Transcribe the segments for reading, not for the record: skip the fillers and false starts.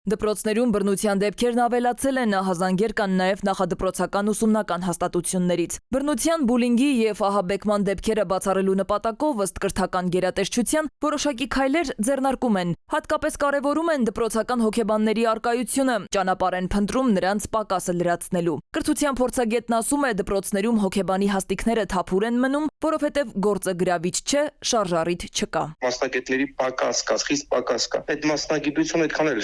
Դպրոցներում բռնության դեպքերն ավելացել են, ահազանգեր կան նաև նախադպրոցական ուսումնական հաստատություններից։ Բռնության, բուլինգի և ահաբեկման դեպքերը բացառելու նպատակով ըստ կրթական գերատեսչության որոշակի քայլեր ձեռնարկում են։ Հատկապես կարևորում են դպրոցական հոգեբանների առկայությունը, ճանապարհ են փնտրում նրանց պակասը լրացնելու։ Կրթության փորձագետն ասում է, դպրոցներում հոգեբանի հաստիքները թափուր են մնում, որովհետև գործը գրավիչ չէ, շարժառիթ չկա։ Մասնագետների պակաս կա, խիստ պակաս կա։ Այդ մասնագիտությունը այդքան էլ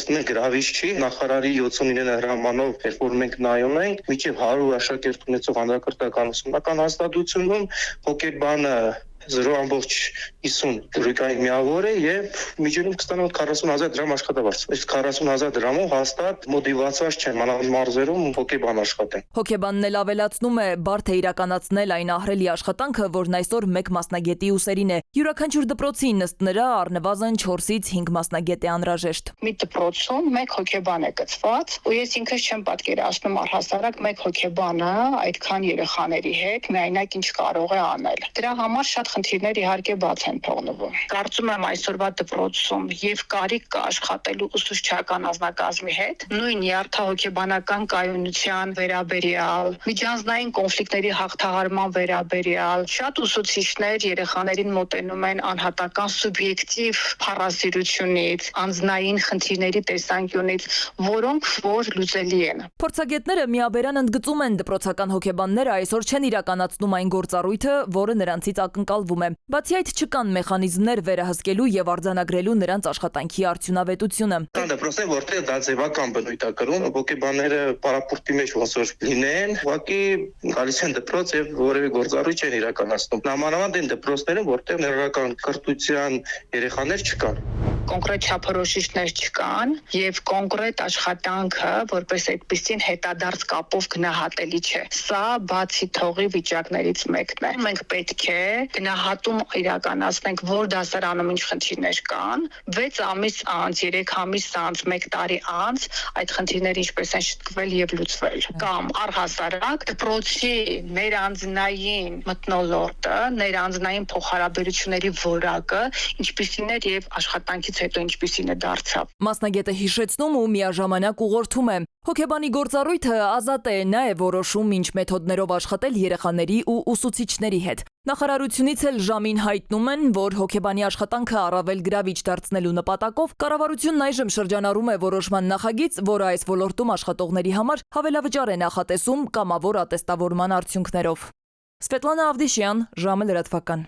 գրավիչ չի, նախարարի 79 հրամանով, երբ որ մենք նայում ենք, մինչև 100 աշակերտ ունեցող հանրակրթական ուսումնական հաստատությունում հոգեբանը 0.50 ռուբլի միավոր է եւ միջինում կստանան 40,000 դրամ աշխատավարձ։ Այս 40,000 դրամով հաստատ մոտիվացված չեն մանավանդ մարզերում հոգեբան աշխատեն։ Հոգեբանն էլ ավելացնում է, բարդ է իրականացնել այն ահռելի աշխատանքը, որն այսօր մեկ մասնագետի ուսերին է։ Յուրաքանչյուր դպրոցին ըստ նրա առնվազն 4-ից 5 մասնագետ է անհրաժեշտ։ Մի դպրոցում մեկ հոգեբան է գծված, ու ես ինքս չեմ պատկերացնում առհասարակ մեկ հոգեբանը այդքան երեխաների հետ միայնակ ինչ կարող է անել։ Դրա համար շատ խնդիրներ իհարկե բաց են թողնվում։ Կարծում եմ այսօրվա դպրոցում եւ կարիք կա աշխատելու ուսուցչական անձնակազմի հետ, նույն նյարդահոգեբանական կայունության վերաբերյալ, միջանձնային կոնֆլիկտների հաղթահարման վերաբերյալ, շատ ուսուցիչներ երեխաներին մոտենում են անհատական սուբյեկտիվ փառասիրությունից, անձնային խնդիրների տեսանկյունից, որոնք որ լուծելի են։ Փորձագետները միաբերան ընդգծում են, դպրոցական հոգեբանները այսօր չեն իրականացնում այն գործառույթը, որը նրանցից ակնկալվում է։ Բացի այդ, չկան մեխանիզմներ վերահսկելու եւ արձանագրելու նրանց աշխատանքի արդյունավետությունը։ Կան դպրոցներ, որտեղ դա ձևական բնույթ է կրում, հոգեբանները պարապորտի մեջ ոնց որ լինեն, ուղղակի գալիս են դպրոց եւ որևէ գործառույթ չեն իրականացնում։ Նամանավանդ այն դպրոցներում, որտեղ ներառական կրթության երեխաներ չկան։ Կոնկրետ չափորոշիչներ չկան եւ կոնկրետ աշխատանքը որպես այդպեսին հետադարձ կապով գնահատելի չէ։ Սա բացի թողի վիճակներից մեկն է։ Մենք պետք է գնահատում իրականացնենք, որ դասարանում ինչ խնդիրներ կան, 6 ամիս անց, 3 ամիս անց, 1 տարի անց այդ խնդիրները ինչպես են շտկվել եւ լուծվել։ Կամ առհասարակ դպրոցի ներանձնային մթնոլորտը, ներանձնային փոխհարաբերությունների որակը ինչպիսին էր եւ աշխատանքի հետո ինչպիսին է դարձավ։ Մասնագետը հիշեցնում ու միաժամանակ ուղղորդում է. հոգեբանի գործառույթը ազատ է, նա է որոշում ինչ մեթոդներով աշխատել երեխաների ու ուսուցիչների հետ։ Նախարարությունից էլ ժամին հայտնում են, որ հոգեբանի աշխատանքը առավել գրավիչ դարձնելու նպատակով կառավարությունն այժմ շրջանառում է որոշման նախագիծ, որը այս ոլորտում աշխատողների համար հավելավճար է նախատեսում կամավոր ատեստավորման արդյունքներով։ Սվետլանա Ավդիշյան, ժամը լրատվական։